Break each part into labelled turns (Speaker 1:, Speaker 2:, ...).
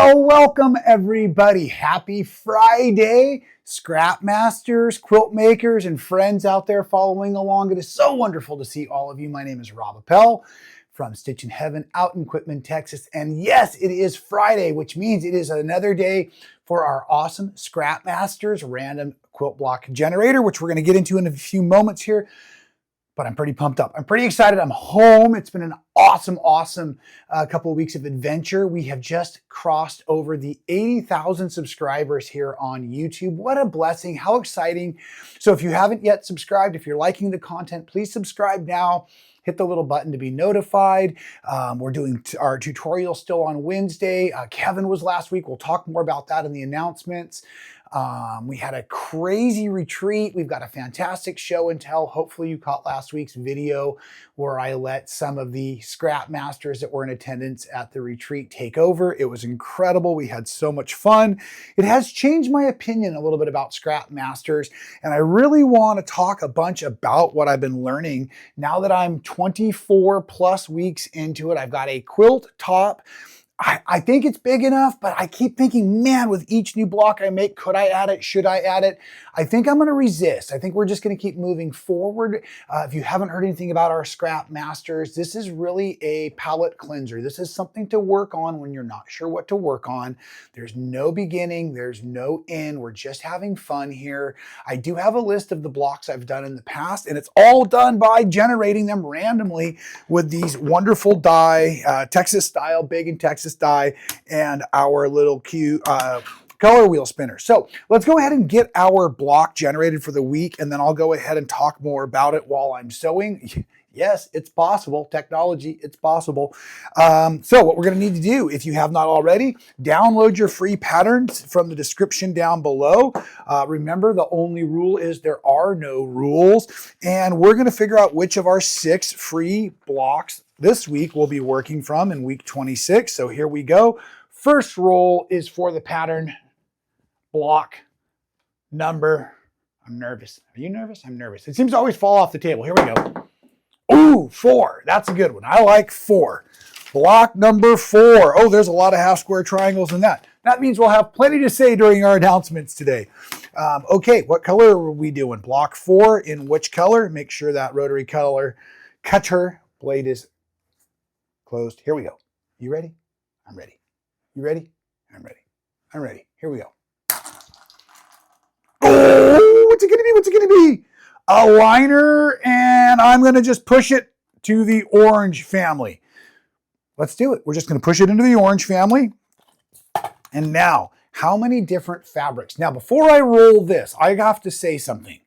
Speaker 1: Well, welcome everybody. Happy Friday, scrap masters, quilt makers, and friends out there following along. It is so wonderful to see all of you. My name is Rob Appell from Stitchin Heaven out in Quitman, Texas. And yes, it is Friday, which means it is another day for our awesome Scrap Masters random quilt block generator, which we're going to get into in a few moments here. But I'm pretty pumped up. I'm pretty excited. I'm home. It's been an awesome couple of weeks of adventure. We have just crossed over the 80,000 subscribers here on YouTube. What a blessing. How exciting. So if you haven't yet subscribed, if you're liking the content, please subscribe now. Hit the little button to be notified. We're doing our tutorial still on Wednesday. Kevin was last week. We'll talk more about that in the announcements. We had a crazy retreat. We've got a fantastic show and tell. Hopefully you caught last week's video where I let some of the scrap masters that were in attendance at the retreat take over. It was incredible. We had so much fun. It has changed my opinion a little bit about scrap masters, and I really want to talk a bunch about what I've been learning now that I'm 24 plus weeks into it. I've got a quilt top. I think it's big enough, but I keep thinking, man, with each new block I make, could I add it? Should I add it? I think I'm going to resist. I think we're just going to keep moving forward. If you haven't heard anything about our Scrap Masters, this is really a palette cleanser. This is something to work on when you're not sure what to work on. There's no beginning. There's no end. We're just having fun here. I do have a list of the blocks I've done in the past, and it's all done by generating them randomly with these wonderful die, Texas style, big in Texas die, and our little cute color wheel spinner. So let's go ahead and get our block generated for the week, and then I'll go ahead and talk more about it while I'm sewing. Yes, it's possible. Technology, it's possible. So what we're going to need to do, if you have not already, download your free patterns from the description down below. Remember, the only rule is there are no rules, and we're going to figure out which of our 6 free blocks this week we'll be working from in week 26. So here we go. First roll is for the pattern block number. I'm nervous. Are you nervous? I'm nervous. It seems to always fall off the table. Here we go. Ooh, 4. That's a good one. I like 4. Block number 4. Oh, there's a lot of half square triangles in that. That means we'll have plenty to say during our announcements today. Okay, what color are we doing? Block 4 in which color? Make sure that rotary color cutter blade is closed. Here we go. You ready? I'm ready. You ready? I'm ready. I'm ready. Here we go. Oh, what's it going to be? What's it going to be? A liner, and I'm going to just push it to the orange family. Let's do it. We're just going to push it into the orange family. And now, how many different fabrics? Now, before I roll this, I have to say something.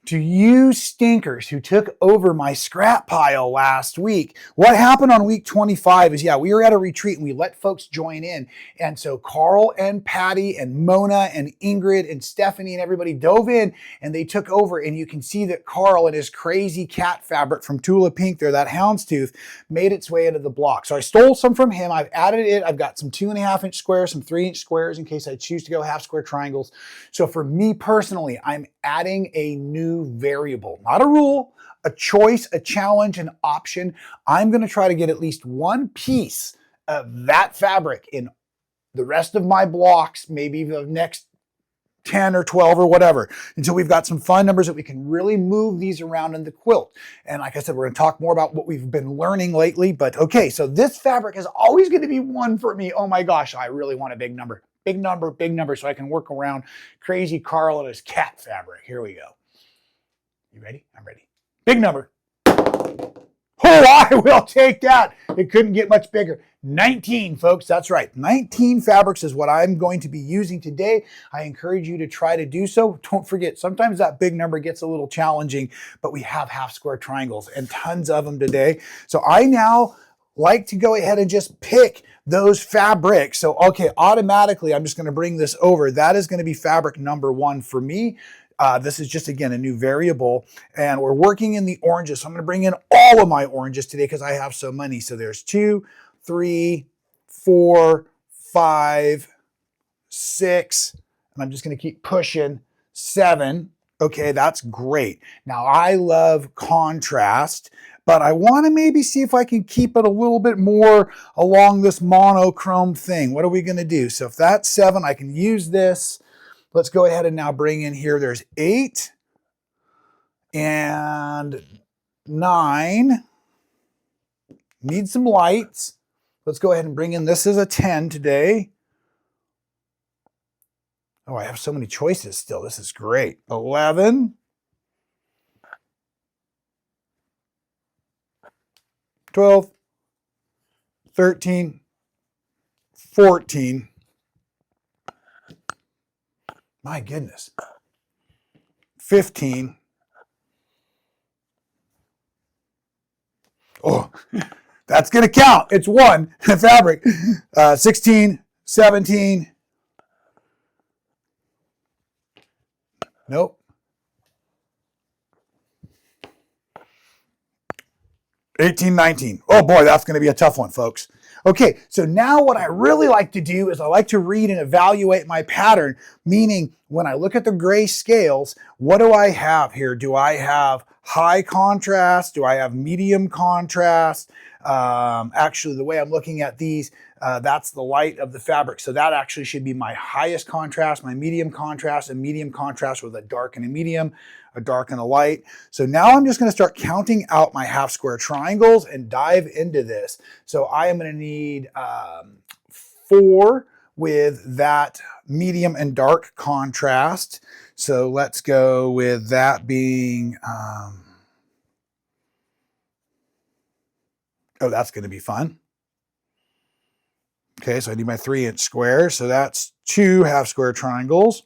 Speaker 1: To you stinkers who took over my scrap pile last week, what happened on week 25 is, we were at a retreat and we let folks join in. And so Carl and Patty and Mona and Ingrid and Stephanie and everybody dove in and they took over. And you can see that Carl and his crazy cat fabric from Tula Pink there, that houndstooth, made its way into the block. So I stole some from him. I've added it. I've got some 2.5 inch squares, some 3 inch squares in case I choose to go half square triangles. So for me personally, I'm adding a new variable, not a rule, a choice, a challenge, an option. I'm going to try to get at least one piece of that fabric in the rest of my blocks, maybe the next 10 or 12 or whatever, until we've got some fun numbers that we can really move these around in the quilt. And like I said, we're going to talk more about what we've been learning lately. But okay, so this fabric is always going to be one for me. Oh my gosh, I really want a big number. Big number, so I can work around crazy Carl and his cat fabric. Here we go. You ready? I'm ready. Big number. Oh, I will take that. It couldn't get much bigger. 19, folks. That's right. 19 fabrics is what I'm going to be using today. I encourage you to try to do so. Don't forget, sometimes that big number gets a little challenging, but we have half square triangles and tons of them today. So I now like to go ahead and just pick those fabrics. So, okay, automatically, I'm just going to bring this over. That is going to be fabric number 1 for me. This is just, again, a new variable, and we're working in the oranges. So I'm going to bring in all of my oranges today because I have so many. So there's 2, 3, 4, 5, 6, and I'm just going to keep pushing 7. Okay, that's great. Now I love contrast, but I want to maybe see if I can keep it a little bit more along this monochrome thing. What are we going to do? So if that's 7, I can use this. Let's go ahead and now bring in here. There's 8 and 9. Need some lights. Let's go ahead and bring in, this is a 10 today. Oh, I have so many choices still. This is great. 11. 12. 13. 14. My goodness. 15. Oh, that's going to count. It's 1 fabric. 16. 17. Nope. 18, 19. Oh boy, that's going to be a tough one, folks. Okay, so now what I really like to do is I like to read and evaluate my pattern, meaning when I look at the gray scales, what do I have here? Do I have high contrast? Do I have medium contrast? Actually, the way I'm looking at these, that's the light of the fabric. So that actually should be my highest contrast, my medium contrast, and medium contrast with a dark and a medium, a dark and a light. So now I'm just going to start counting out my half square triangles and dive into this. So I am going to need 4 with that medium and dark contrast. So let's go with that being, oh, that's going to be fun. Okay, so I need my 3-inch square. So that's 2 half square triangles.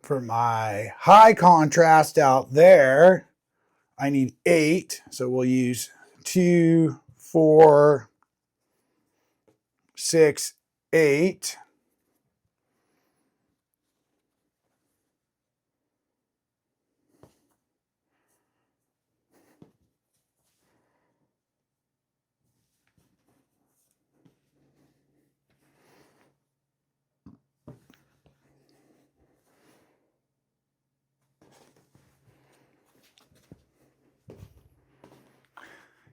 Speaker 1: For my high contrast out there, I need 8. So we'll use 2, 4, 6, 8.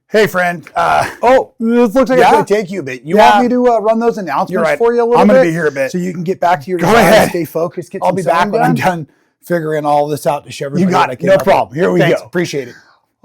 Speaker 1: Hey, friend. This looks like it's going to take you a bit. You want me to run those announcements for you a little bit? I'm going to be here a bit. So you can get back to your design, stay focused, get I'll be back when I'm done figuring all this out to show everybody. You got it. No problem. Here we go. Appreciate it.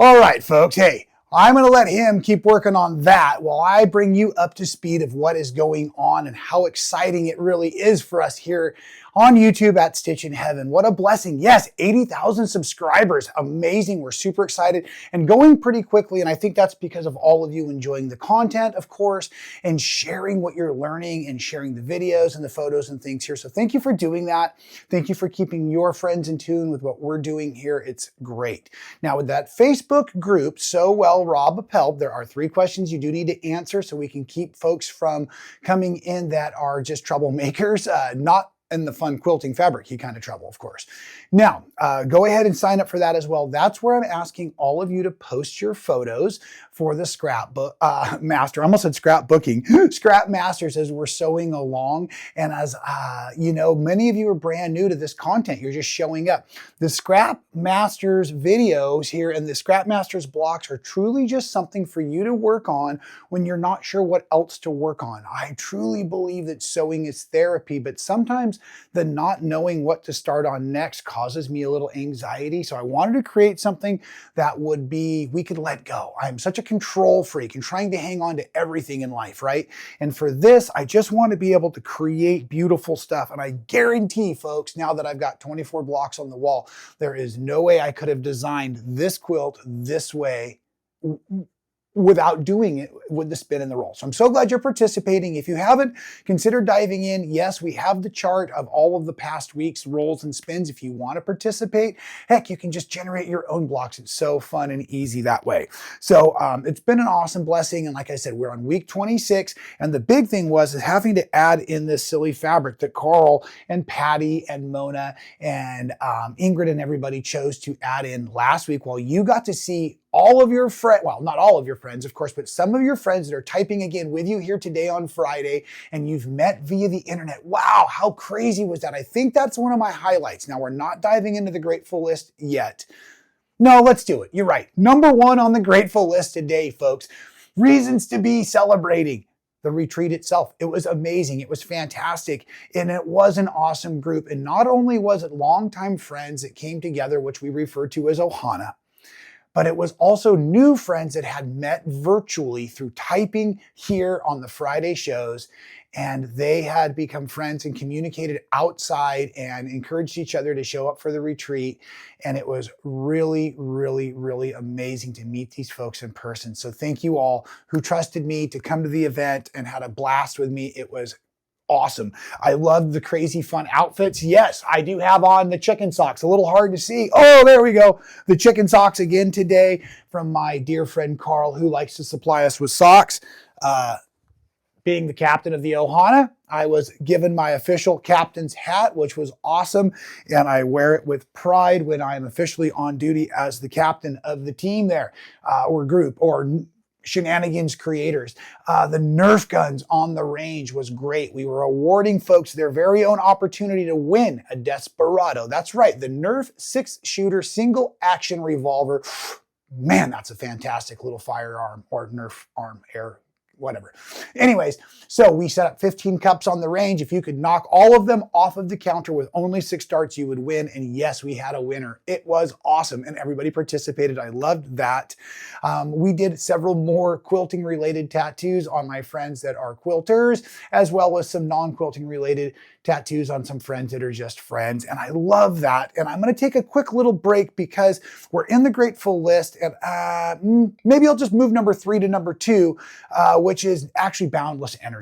Speaker 1: All right, folks. Hey, I'm going to let him keep working on that while I bring you up to speed of what is going on and how exciting it really is for us here on YouTube at Stitchin Heaven. What a blessing. Yes, 80,000 subscribers. Amazing. We're super excited and going pretty quickly. And I think that's because of all of you enjoying the content, of course, and sharing what you're learning and sharing the videos and the photos and things here. So thank you for doing that. Thank you for keeping your friends in tune with what we're doing here. It's great. Now with that Facebook group, So Well, Rob Appell, there are 3 questions you do need to answer so we can keep folks from coming in that are just troublemakers, not in the fun quilting fabric kind of trouble, of course. Now, go ahead and sign up for that as well. That's where I'm asking all of you to post your photos for the scrapbook master. I almost said scrapbooking. Scrap masters as we're sewing along. And as you know, many of you are brand new to this content. You're just showing up. The Scrap Masters videos here and the Scrap Masters blocks are truly just something for you to work on when you're not sure what else to work on. I truly believe that sewing is therapy, but sometimes the not knowing what to start on next causes me a little anxiety. So I wanted to create something that would be, we could let go. I'm such a control freak and trying to hang on to everything in life, right? And for this, I just want to be able to create beautiful stuff. And I guarantee, folks, now that I've got 24 blocks on the wall, there is no way I could have designed this quilt this way without doing it with the spin and the roll. So I'm so glad you're participating. If you haven't, consider diving in. Yes, we have the chart of all of the past week's rolls and spins. If you want to participate, heck, you can just generate your own blocks. It's so fun and easy that way. So it's been an awesome blessing. And like I said, we're on week 26. And the big thing was having to add in this silly fabric that Carl and Patty and Mona and Ingrid and everybody chose to add in last week, while you got to see all of your friends, well, not all of your friends, of course, but some of your friends that are typing again with you here today on Friday, and you've met via the internet. Wow, how crazy was that? I think that's one of my highlights. Now, we're not diving into the grateful list yet. No, let's do it. You're right. Number one on the grateful list today, folks, reasons to be celebrating. The retreat itself. It was amazing. It was fantastic. And it was an awesome group. And not only was it longtime friends that came together, which we refer to as Ohana, but it was also new friends that had met virtually through typing here on the Friday shows. And they had become friends and communicated outside and encouraged each other to show up for the retreat. And it was really, really, really amazing to meet these folks in person. So thank you all who trusted me to come to the event and had a blast with me. It was awesome. I loved the crazy fun outfits. Yes, I do have on the chicken socks. A little hard to see. Oh, there we go. The chicken socks again today from my dear friend Carl, who likes to supply us with socks. Being the captain of the Ohana, I was given my official captain's hat, which was awesome. And I wear it with pride when I am officially on duty as the captain of the team there, or group, or Shenanigans creators. The Nerf guns on the range was great. We were awarding folks their very own opportunity to win a Desperado. That's right, the Nerf 6-shooter single action revolver. Man, that's a fantastic little firearm, or Nerf arm air, whatever. Anyways, so we set up 15 cups on the range. If you could knock all of them off of the counter with only 6 darts, you would win. And yes, we had a winner. It was awesome. And everybody participated. I loved that. We did several more quilting related tattoos on my friends that are quilters, as well as some non-quilting related tattoos on some friends that are just friends. And I love that. And I'm going to take a quick little break because we're in the grateful list. And maybe I'll just move number 3 to number 2, which is actually boundless energy.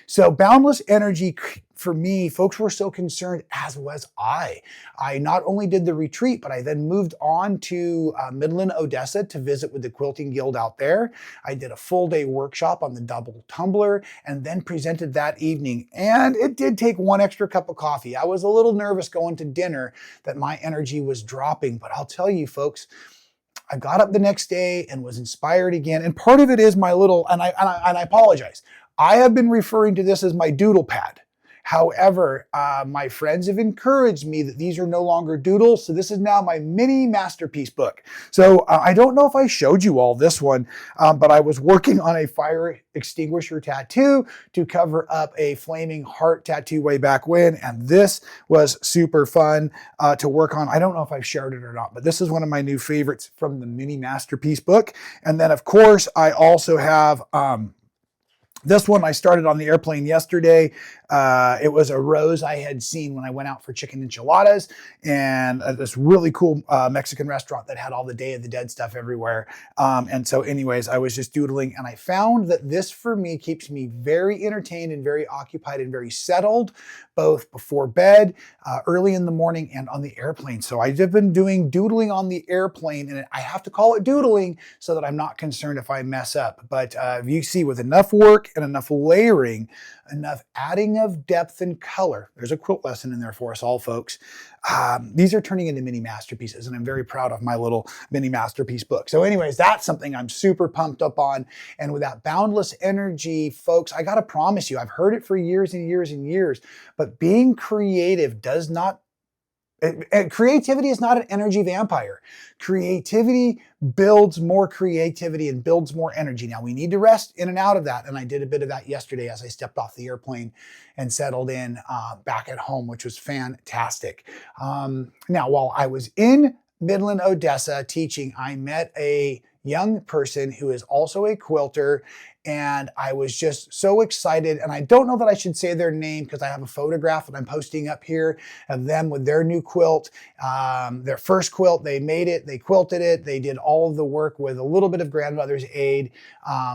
Speaker 1: So boundless energy, for me, folks were so concerned, as was I. I not only did the retreat, but I then moved on to Midland, Odessa to visit with the Quilting Guild out there. I did a full day workshop on the double tumbler and then presented that evening. And it did take 1 extra cup of coffee. I was a little nervous going to dinner that my energy was dropping, but I'll tell you folks, I got up the next day and was inspired again. And part of it is my little, and I apologize, I have been referring to this as my doodle pad. However, my friends have encouraged me that these are no longer doodles, so this is now my mini masterpiece book. So I don't know if I showed you all this one, but I was working on a fire extinguisher tattoo to cover up a flaming heart tattoo way back when, and this was super fun to work on. I don't know if I've shared it or not, but this is one of my new favorites from the mini masterpiece book. And then of course, I also have this one I started on the airplane yesterday. It was a rose I had seen when I went out for chicken enchiladas, and this really cool Mexican restaurant that had all the Day of the Dead stuff everywhere. And so anyways, I was just doodling, and I found that this for me keeps me very entertained and very occupied and very settled, both before bed, early in the morning, and on the airplane. So I've been doing doodling on the airplane, and I have to call it doodling so that I'm not concerned if I mess up. But you see, with enough work and enough layering, enough adding of depth and color, there's a quilt lesson in there for us all, folks. These are turning into mini masterpieces, and I'm very proud of my little mini masterpiece book. So anyways, that's something I'm super pumped up on. And with that boundless energy, folks, I got to promise you, I've heard it for years and years and years, but being creative does not creativity is not an energy vampire. Creativity builds more creativity and builds more energy. Now, we need to rest in and out of that. And I did a bit of that yesterday as I stepped off the airplane and settled in back at home, which was fantastic. Now, while I was in Midland, Odessa teaching, I met a young person who is also a quilter, and I was just so excited. And I don't know that I should say their name because I have a photograph that I'm posting up here of them with their new quilt. Their first quilt, they made it, they quilted it, they did all of the work with a little bit of grandmother's aid,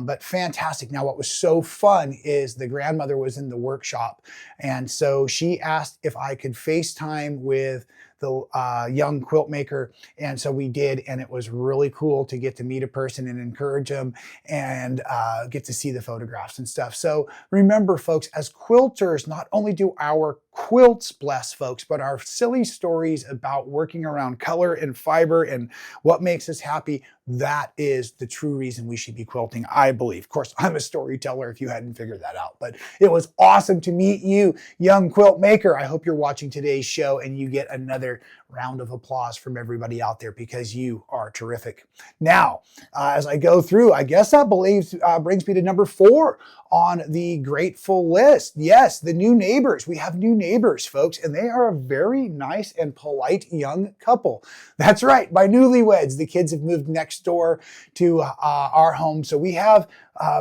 Speaker 1: but fantastic. Now, what was so fun is the grandmother was in the workshop, and so she asked if I could FaceTime with the young quilt maker. And so we did, and it was really cool to get to meet a person and encourage them and get to see the photographs and stuff. So remember, folks, as quilters, not only do our quilts bless folks, but our silly stories about working around color and fiber and what makes us happy, that is the true reason we should be quilting, I believe. Of course, I'm a storyteller if you hadn't figured that out, but it was awesome to meet you, young quilt maker. I hope you're watching today's show and you get another round of applause from everybody out there because you are terrific. Now, as I go through, I guess that brings me to number 4 on the grateful list. Yes, the new neighbors. We have new neighbors, folks, and they are a very nice and polite young couple. That's right, my newlyweds. The kids have moved next door to our home. So we have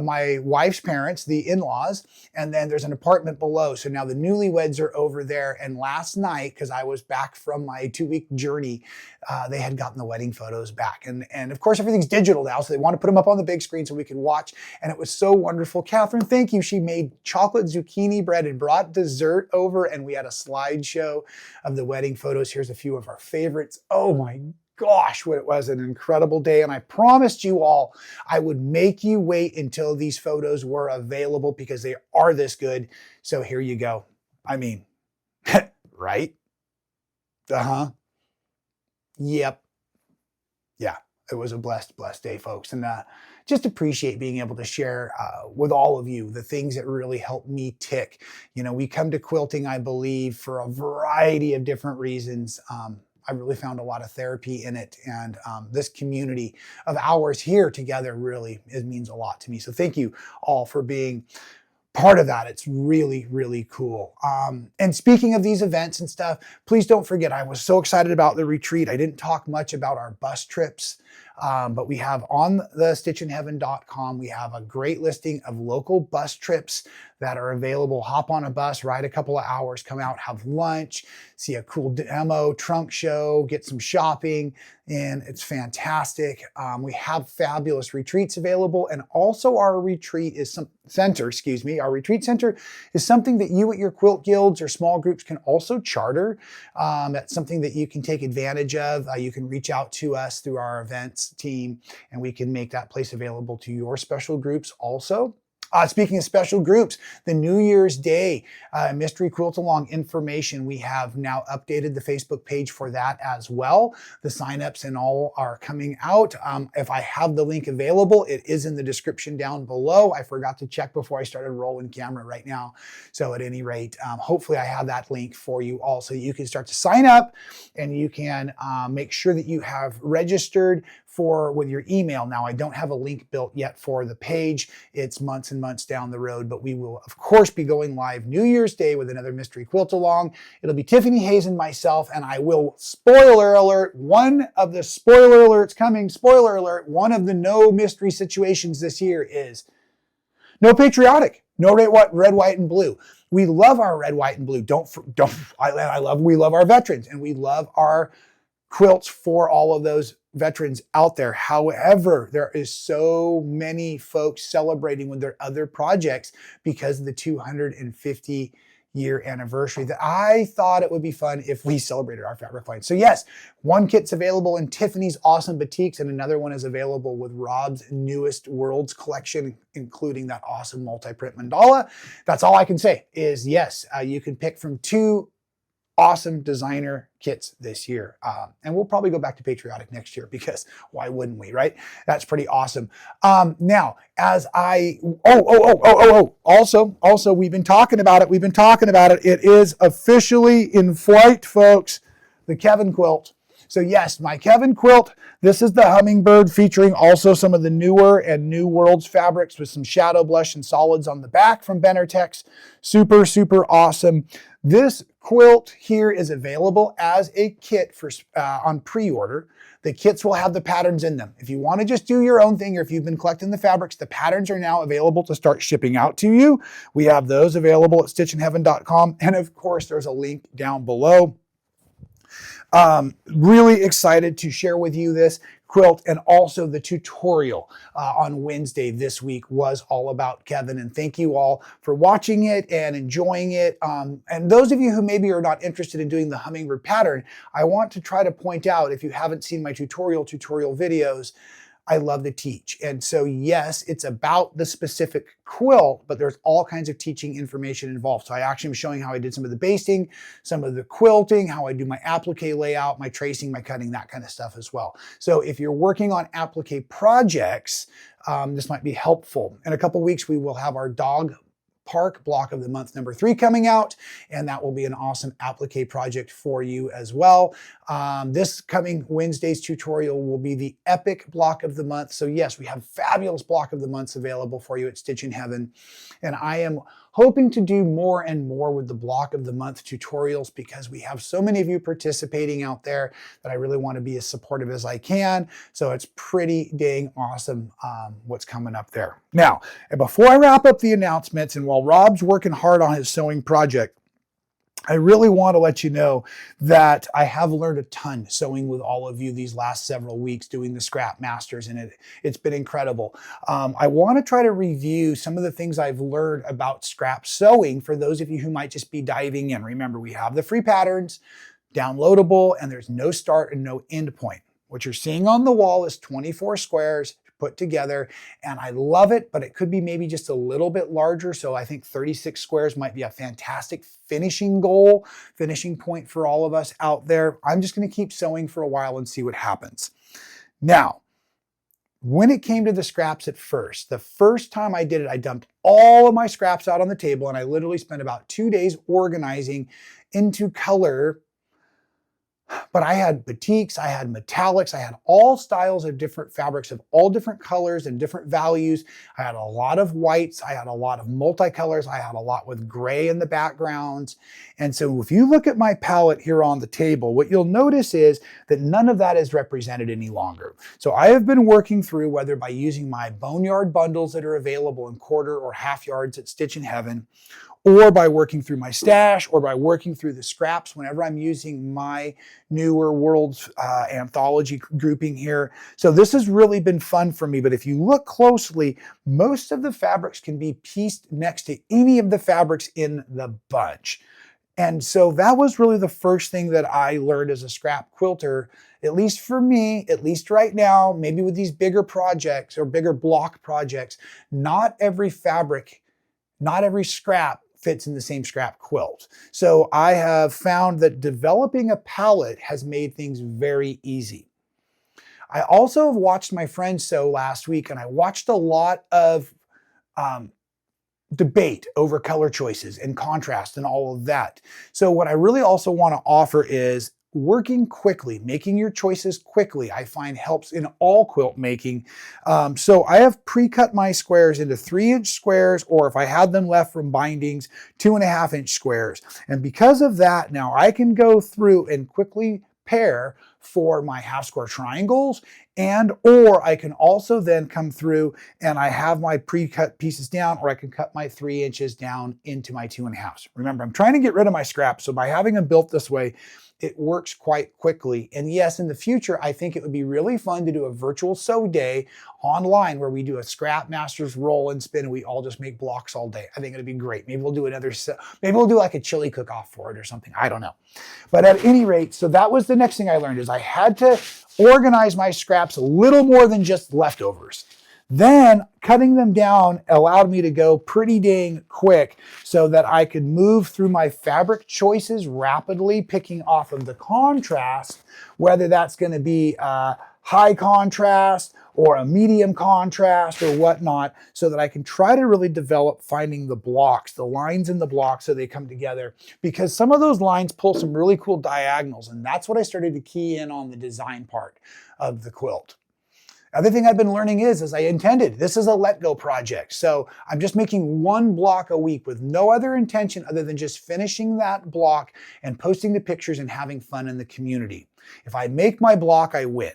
Speaker 1: my wife's parents, the in-laws, and then there's an apartment below. So now the newlyweds are over there. And last night, because I was back from my 2-week journey, they had gotten the wedding photos back. And of course, everything's digital now, so they want to put them up on the big screen so we can watch. And it was so wonderful. Catherine, thank you. She made chocolate zucchini bread and brought dessert over, and we had a slideshow of the wedding photos. Here's a few of our favorites. Oh my gosh, what it was an incredible day. And I promised you all I would make you wait until these photos were available because they are this good. So here you go. I mean, right? Yep. Yeah, it was a blessed day, folks. And just appreciate being able to share with all of you the things that really help me tick. You know, we come to quilting, I believe, for a variety of different reasons. I really found a lot of therapy in it. And this community of ours here together really, it means a lot to me. So thank you all for being part of that. It's really, really cool. And speaking of these events and stuff, please don't forget, I was so excited about the retreat. I didn't talk much about our bus trips, but we have on the stitchinheaven.com, we have a great listing of local bus trips that are available. Hop on a bus, ride a couple of hours, come out, have lunch, see a cool demo, trunk show, get some shopping, and it's fantastic. We have fabulous retreats available, and also our retreat center is something that you at your quilt guilds or small groups can also charter. That's something that you can take advantage of. You can reach out to us through our events team, and we can make that place available to your special groups also. Speaking of special groups, the New Year's Day Mystery Quilt-Along information, we have now updated the Facebook page for that as well. The signups and all are coming out. If I have the link available, it is in the description down below. I forgot to check before I started rolling camera right now. So at any rate, hopefully I have that link for you all so you can start to sign up and you can make sure that you have registered with your email. Now, I don't have a link built yet for the page. It's months and months down the road, but we will, of course, be going live New Year's Day with another Mystery Quilt-Along. It'll be Tiffany Hayes and myself, and I will, spoiler alert, one of the spoiler alerts coming, spoiler alert, one of the no mystery situations this year is no patriotic, no red, white, and blue. We love our red, white, and blue. We love our veterans, and we love our quilts for all of those veterans out there. However, there is so many folks celebrating with their other projects because of the 250-year anniversary that I thought it would be fun if we celebrated our fabric line. So yes, one kit's available in Tiffany's awesome boutiques, and another one is available with Rob's newest Worlds collection, including that awesome multi-print mandala. That's all I can say is yes, you can pick from 2 awesome designer kits this year. And we'll probably go back to patriotic next year because why wouldn't we, right? That's pretty awesome. Now, as also, we've been talking about it. It is officially in flight, folks, the Kevin quilt. So yes, my Kevin quilt, this is the hummingbird featuring also some of the newer and new Worlds fabrics with some shadow blush and solids on the back from Benartex. Super, super awesome. This quilt here is available as a kit for on pre-order. The kits will have the patterns in them. If you want to just do your own thing, or if you've been collecting the fabrics, the patterns are now available to start shipping out to you. We have those available at stitchinheaven.com. And of course, there's a link down below. Really excited to share with you this quilt, and also the tutorial on Wednesday this week was all about Kevin. And thank you all for watching it and enjoying it. And those of you who maybe are not interested in doing the hummingbird pattern, I want to try to point out, if you haven't seen my tutorial videos, I love to teach. And so yes, it's about the specific quilt, but there's all kinds of teaching information involved. So I actually am showing how I did some of the basting, some of the quilting, how I do my applique layout, my tracing, my cutting, that kind of stuff as well. So if you're working on applique projects, this might be helpful. In a couple weeks, we will have our dog park block of the month number 3 coming out, and that will be an awesome applique project for you as well. This coming Wednesday's tutorial will be the epic block of the month. So yes, we have fabulous block of the months available for you at Stitchin Heaven, and I am hoping to do more and more with the block of the month tutorials, because we have so many of you participating out there that I really want to be as supportive as I can. So it's pretty dang awesome what's coming up there. Now, and before I wrap up the announcements, and while Rob's working hard on his sewing project, I really want to let you know that I have learned a ton sewing with all of you these last several weeks doing the Scrap Masters, and it's been incredible. I want to try to review some of the things I've learned about scrap sewing for those of you who might just be diving in. Remember, we have the free patterns, downloadable, and there's no start and no end point. What you're seeing on the wall is 24 squares put together, and I love it, but it could be maybe just a little bit larger. So I think 36 squares might be a fantastic finishing point for all of us out there. I'm just going to keep sewing for a while and see what happens. Now, when it came to the scraps at first, the first time I did it, I dumped all of my scraps out on the table, and I literally spent about 2 days organizing into color. But I had batiks, I had metallics, I had all styles of different fabrics of all different colors and different values. I had a lot of whites, I had a lot of multicolors, I had a lot with gray in the backgrounds. And so if you look at my palette here on the table, what you'll notice is that none of that is represented any longer. So I have been working through, whether by using my boneyard bundles that are available in quarter or half yards at Stitchin Heaven, or by working through my stash, or by working through the scraps whenever I'm using my newer worlds anthology grouping here. So this has really been fun for me. But if you look closely, most of the fabrics can be pieced next to any of the fabrics in the bunch. And so that was really the first thing that I learned as a scrap quilter, at least for me, at least right now, maybe with these bigger projects or bigger block projects, not every fabric, not every scrap fits in the same scrap quilt. So I have found that developing a palette has made things very easy. I also have watched my friends sew last week, and I watched a lot of debate over color choices and contrast and all of that. So what I really also want to offer is working quickly, making your choices quickly, I find helps in all quilt making. So I have pre-cut my squares into 3-inch squares, or if I had them left from bindings, 2.5-inch squares. And because of that, now I can go through and quickly pair for my half square triangles, and or I can also then come through and I have my pre-cut pieces down, or I can cut my 3 inches down into my 2.5. Remember, I'm trying to get rid of my scraps, so by having them built this way, it works quite quickly. And yes, in the future, I think it would be really fun to do a virtual sew day online where we do a Scrap Masters roll and spin, and we all just make blocks all day. I think it'd be great. Maybe we'll do maybe we'll do like a chili cook-off for it or something. I don't know. But at any rate, so that was the next thing I learned, is I had to organize my scraps a little more than just leftovers. Then cutting them down allowed me to go pretty dang quick so that I could move through my fabric choices rapidly, picking off of the contrast, whether that's going to be a high contrast or a medium contrast or whatnot, so that I can try to really develop finding the blocks, the lines in the blocks, so they come together. Because some of those lines pull some really cool diagonals, and that's what I started to key in on the design part of the quilt. Other thing I've been learning is, as I intended, this is a let go project. So I'm just making one block a week with no other intention other than just finishing that block and posting the pictures and having fun in the community. If I make my block, I win.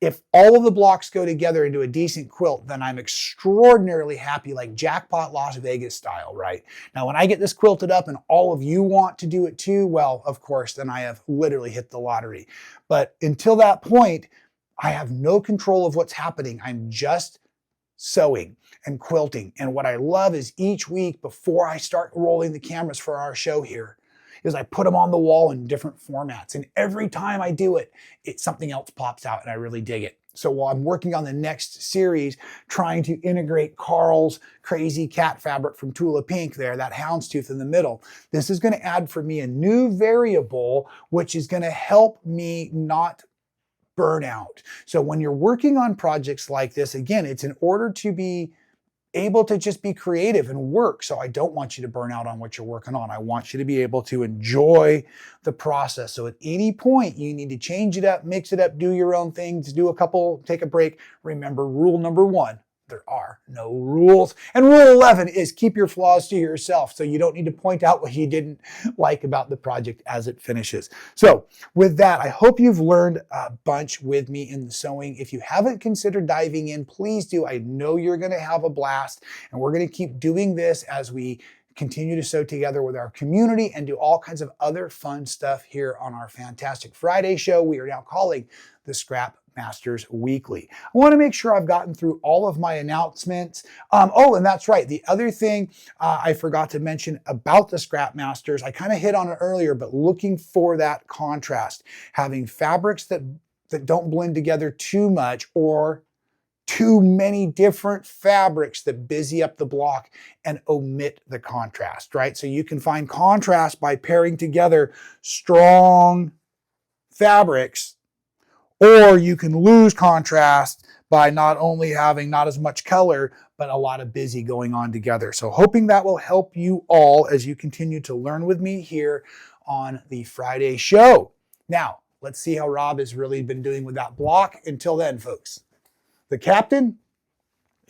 Speaker 1: If all of the blocks go together into a decent quilt, then I'm extraordinarily happy, like jackpot Las Vegas style, right? Now, when I get this quilted up and all of you want to do it too, well, of course, then I have literally hit the lottery. But until that point, I have no control of what's happening. I'm just sewing and quilting. And what I love is each week before I start rolling the cameras for our show here, is I put them on the wall in different formats. And every time I do it, something else pops out and I really dig it. So while I'm working on the next series, trying to integrate Carl's crazy cat fabric from Tula Pink there, that houndstooth in the middle, this is going to add for me a new variable, which is going to help me not burn out. So when you're working on projects like this, again, it's in order to be able to just be creative and work. So I don't want you to burn out on what you're working on. I want you to be able to enjoy the process. So at any point you need to change it up, mix it up, do your own things, do a couple, take a break. Remember rule number 1, there are no rules. And rule 11 is keep your flaws to yourself. So you don't need to point out what you didn't like about the project as it finishes. So with that, I hope you've learned a bunch with me in the sewing. If you haven't considered diving in, please do. I know you're going to have a blast, and we're going to keep doing this as we continue to sew together with our community and do all kinds of other fun stuff here on our fantastic Friday show we are now calling the Scrap Masters Weekly. I want to make sure I've gotten through all of my announcements. And that's right. The other thing I forgot to mention about the Scrap Masters, I kind of hit on it earlier, but looking for that contrast, having fabrics that don't blend together too much or too many different fabrics that busy up the block and omit the contrast, right? So you can find contrast by pairing together strong fabrics, or you can lose contrast by not only having not as much color, but a lot of busy going on together. So hoping that will help you all as you continue to learn with me here on the Friday show. Now, let's see how Rob has really been doing with that block. Until then, folks, the captain.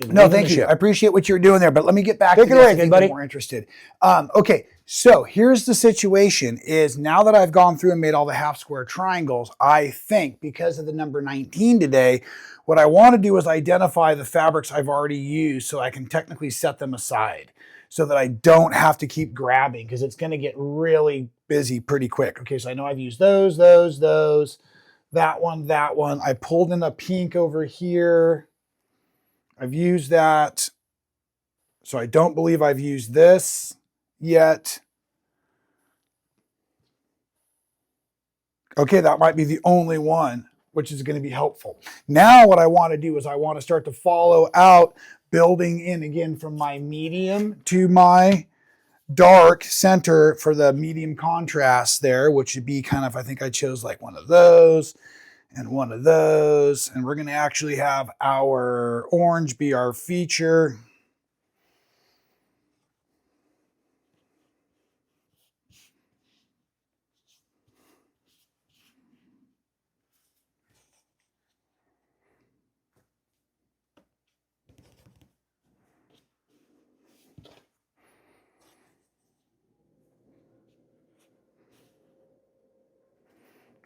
Speaker 1: No, thank you. I appreciate what you're doing there, but let me get back to this. Take it away, good buddy. I'm more interested. Okay, so here's the situation is now that I've gone through and made all the half square triangles, I think because of the number 19 today, what I want to do is identify the fabrics I've already used so I can technically set them aside so that I don't have to keep grabbing because it's going to get really busy pretty quick. Okay, so I know I've used those, that one. I pulled in a pink over here. I've used that. So I don't believe I've used this yet. Okay, that might be the only one, which is going to be helpful. Now what I want to do is I want to start to follow out, building in again from my medium to my dark center for the medium contrast there, which would be kind of, I think I chose like one of those and one of those. And we're going to actually have our orange be our feature.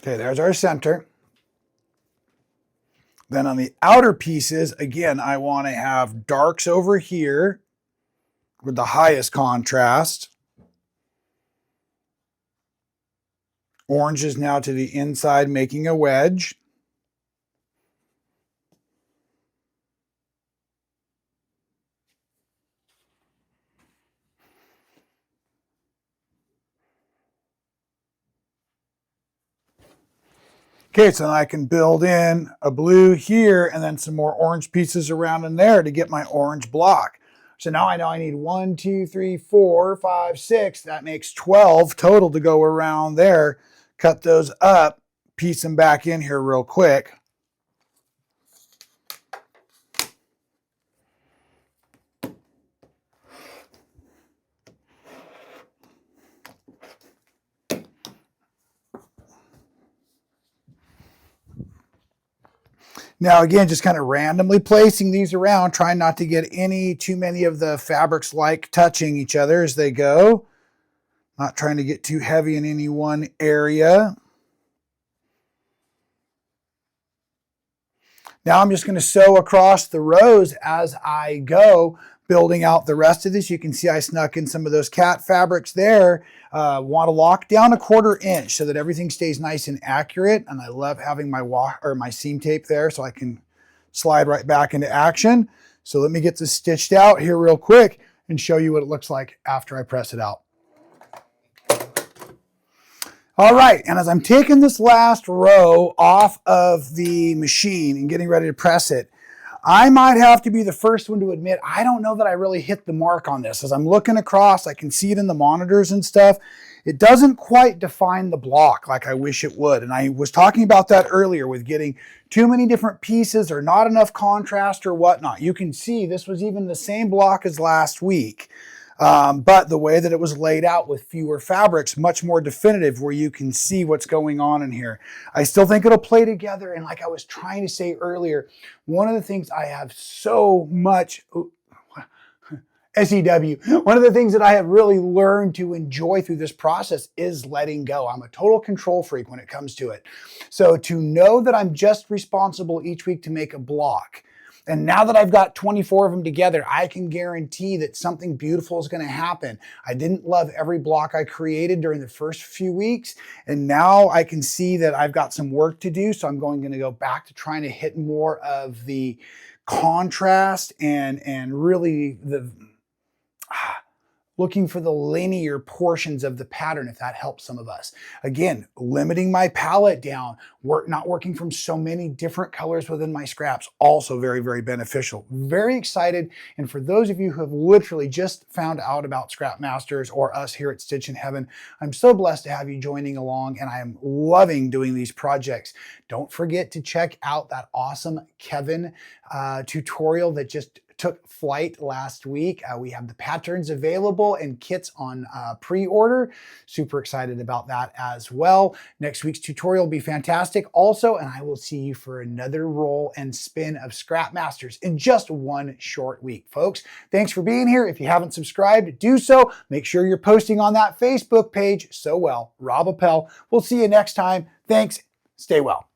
Speaker 1: Okay, there's our center. Then on the outer pieces, again, I want to have darks over here with the highest contrast. Orange is now to the inside, making a wedge. Okay, so I can build in a blue here and then some more orange pieces around in there to get my orange block. So now I know I need 1, 2, 3, 4, 5, 6. That makes 12 total to go around there. Cut those up, piece them back in here real quick. Now again, just kind of randomly placing these around, trying not to get too many of the fabrics like touching each other as they go. Not trying to get too heavy in any one area. Now I'm just going to sew across the rows as I go, building out the rest of this. You can see I snuck in some of those cat fabrics there. Want to lock down 1/4 inch so that everything stays nice and accurate. And I love having my seam tape there so I can slide right back into action. So let me get this stitched out here real quick and show you what it looks like after I press it out. All right, and as I'm taking this last row off of the machine and getting ready to press it, I might have to be the first one to admit, I don't know that I really hit the mark on this. As I'm looking across, I can see it in the monitors and stuff. It doesn't quite define the block like I wish it would. And I was talking about that earlier with getting too many different pieces or not enough contrast or whatnot. You can see this was even the same block as last week. But the way that it was laid out with fewer fabrics, much more definitive where you can see what's going on in here. I still think it'll play together. And like I was trying to say earlier, one of the things I have so much, SEW, one of the things that I have really learned to enjoy through this process is letting go. I'm a total control freak when it comes to it. So to know that I'm just responsible each week to make a block, and now that I've got 24 of them together, I can guarantee that something beautiful is going to happen. I didn't love every block I created during the first few weeks, and now I can see that I've got some work to do, so I'm going to go back to trying to hit more of the contrast and really looking for the linear portions of the pattern, if that helps some of us. Again, limiting my palette down, not working from so many different colors within my scraps, also very, very beneficial. Very excited. And for those of you who have literally just found out about Scrap Masters or us here at Stitchin Heaven, I'm so blessed to have you joining along, and I am loving doing these projects. Don't forget to check out that awesome Kevin tutorial that just took flight last week. We have the patterns available and kits on pre-order. Super excited about that as well. Next week's tutorial will be fantastic also, and I will see you for another roll and spin of Scrap Masters in just one short week. Folks, thanks for being here. If you haven't subscribed, do so. Make sure you're posting on that Facebook page. So well, Rob Appell. We'll see you next time. Thanks. Stay well.